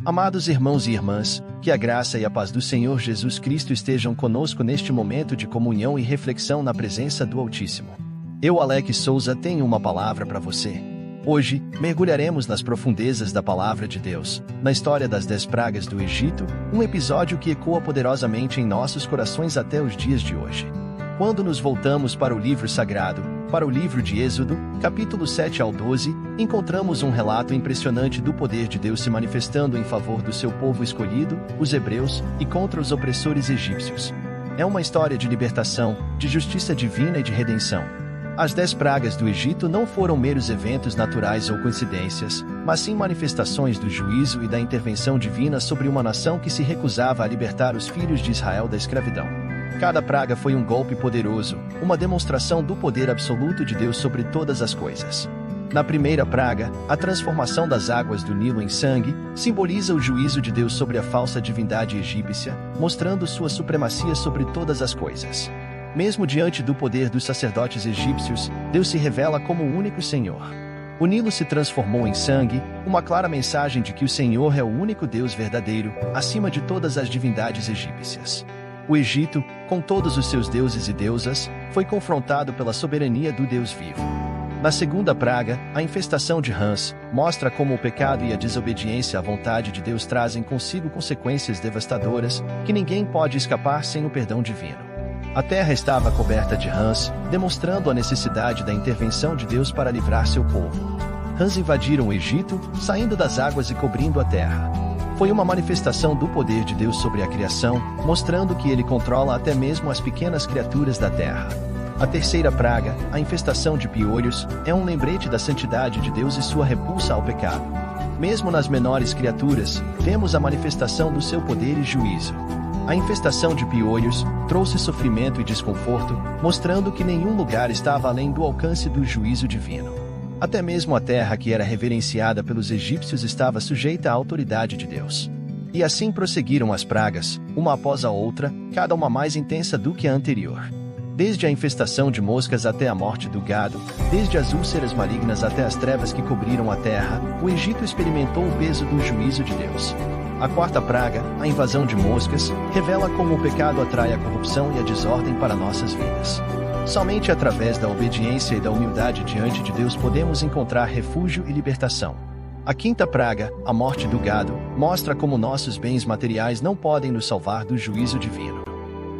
Amados irmãos e irmãs, que a graça e a paz do Senhor Jesus Cristo estejam conosco neste momento de comunhão e reflexão na presença do Altíssimo. Eu, Alex Souza, tenho uma palavra para você. Hoje, mergulharemos nas profundezas da Palavra de Deus, na história das 10 pragas do Egito, um episódio que ecoa poderosamente em nossos corações até os dias de hoje. Quando nos voltamos para o livro sagrado, para o livro de Êxodo, capítulo 7 ao 12, encontramos um relato impressionante do poder de Deus se manifestando em favor do seu povo escolhido, os hebreus, e contra os opressores egípcios. É uma história de libertação, de justiça divina e de redenção. As 10 pragas do Egito não foram meros eventos naturais ou coincidências, mas sim manifestações do juízo e da intervenção divina sobre uma nação que se recusava a libertar os filhos de Israel da escravidão. Cada praga foi um golpe poderoso, uma demonstração do poder absoluto de Deus sobre todas as coisas. Na primeira praga, a transformação das águas do Nilo em sangue simboliza o juízo de Deus sobre a falsa divindade egípcia, mostrando sua supremacia sobre todas as coisas. Mesmo diante do poder dos sacerdotes egípcios, Deus se revela como o único Senhor. O Nilo se transformou em sangue, uma clara mensagem de que o Senhor é o único Deus verdadeiro, acima de todas as divindades egípcias. O Egito, com todos os seus deuses e deusas, foi confrontado pela soberania do Deus vivo. Na segunda praga, a infestação de rãs mostra como o pecado e a desobediência à vontade de Deus trazem consigo consequências devastadoras, que ninguém pode escapar sem o perdão divino. A terra estava coberta de rãs, demonstrando a necessidade da intervenção de Deus para livrar seu povo. Rãs invadiram o Egito, saindo das águas e cobrindo a terra. Foi uma manifestação do poder de Deus sobre a criação, mostrando que ele controla até mesmo as pequenas criaturas da terra. A terceira praga, a infestação de piolhos, é um lembrete da santidade de Deus e sua repulsa ao pecado. Mesmo nas menores criaturas, vemos a manifestação do seu poder e juízo. A infestação de piolhos trouxe sofrimento e desconforto, mostrando que nenhum lugar estava além do alcance do juízo divino. Até mesmo a terra que era reverenciada pelos egípcios estava sujeita à autoridade de Deus. E assim prosseguiram as pragas, uma após a outra, cada uma mais intensa do que a anterior. Desde a infestação de moscas até a morte do gado, desde as úlceras malignas até as trevas que cobriram a terra, o Egito experimentou o peso do juízo de Deus. A quarta praga, a invasão de moscas, revela como o pecado atrai a corrupção e a desordem para nossas vidas. Somente através da obediência e da humildade diante de Deus podemos encontrar refúgio e libertação. A quinta praga, a morte do gado, mostra como nossos bens materiais não podem nos salvar do juízo divino.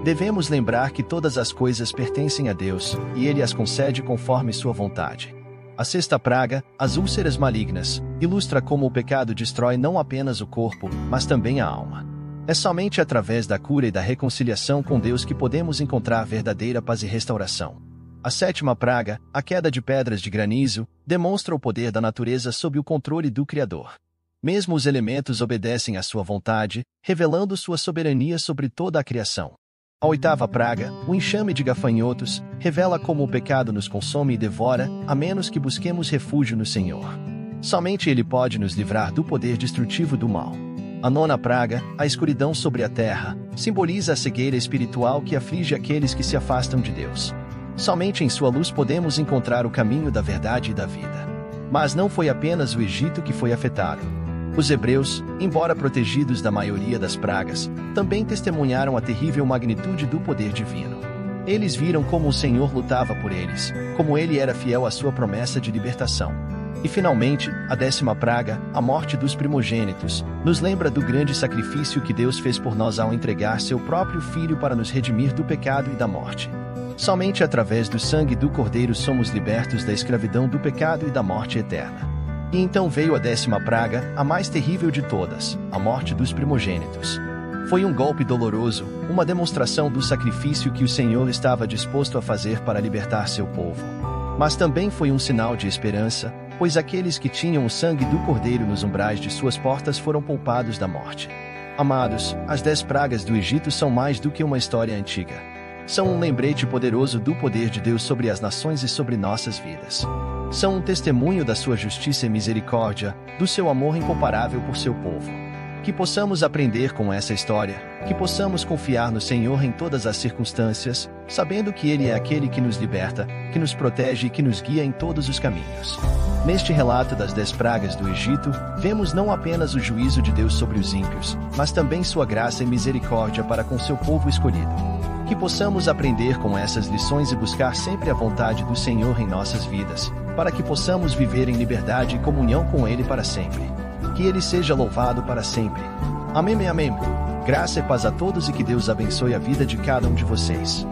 Devemos lembrar que todas as coisas pertencem a Deus, e Ele as concede conforme sua vontade. A sexta praga, as úlceras malignas, ilustra como o pecado destrói não apenas o corpo, mas também a alma. É somente através da cura e da reconciliação com Deus que podemos encontrar verdadeira paz e restauração. A sétima praga, a queda de pedras de granizo, demonstra o poder da natureza sob o controle do Criador. Mesmo os elementos obedecem à sua vontade, revelando sua soberania sobre toda a criação. A oitava praga, o enxame de gafanhotos, revela como o pecado nos consome e devora, a menos que busquemos refúgio no Senhor. Somente Ele pode nos livrar do poder destrutivo do mal. A nona praga, a escuridão sobre a terra, simboliza a cegueira espiritual que aflige aqueles que se afastam de Deus. Somente em sua luz podemos encontrar o caminho da verdade e da vida. Mas não foi apenas o Egito que foi afetado. Os hebreus, embora protegidos da maioria das pragas, também testemunharam a terrível magnitude do poder divino. Eles viram como o Senhor lutava por eles, como Ele era fiel à sua promessa de libertação. E finalmente, a 10ª praga, a morte dos primogênitos, nos lembra do grande sacrifício que Deus fez por nós ao entregar seu próprio Filho para nos redimir do pecado e da morte. Somente através do sangue do Cordeiro somos libertos da escravidão do pecado e da morte eterna. E então veio a 10ª praga, a mais terrível de todas, a morte dos primogênitos. Foi um golpe doloroso, uma demonstração do sacrifício que o Senhor estava disposto a fazer para libertar seu povo. Mas também foi um sinal de esperança, pois aqueles que tinham o sangue do Cordeiro nos umbrais de suas portas foram poupados da morte. Amados, as 10 pragas do Egito são mais do que uma história antiga. São um lembrete poderoso do poder de Deus sobre as nações e sobre nossas vidas. São um testemunho da sua justiça e misericórdia, do seu amor incomparável por seu povo. Que possamos aprender com essa história, que possamos confiar no Senhor em todas as circunstâncias, sabendo que Ele é aquele que nos liberta, que nos protege e que nos guia em todos os caminhos. Neste relato das 10 pragas do Egito, vemos não apenas o juízo de Deus sobre os ímpios, mas também sua graça e misericórdia para com seu povo escolhido. Que possamos aprender com essas lições e buscar sempre a vontade do Senhor em nossas vidas, para que possamos viver em liberdade e comunhão com Ele para sempre. Que Ele seja louvado para sempre. Amém, amém. Graça e paz a todos e que Deus abençoe a vida de cada um de vocês.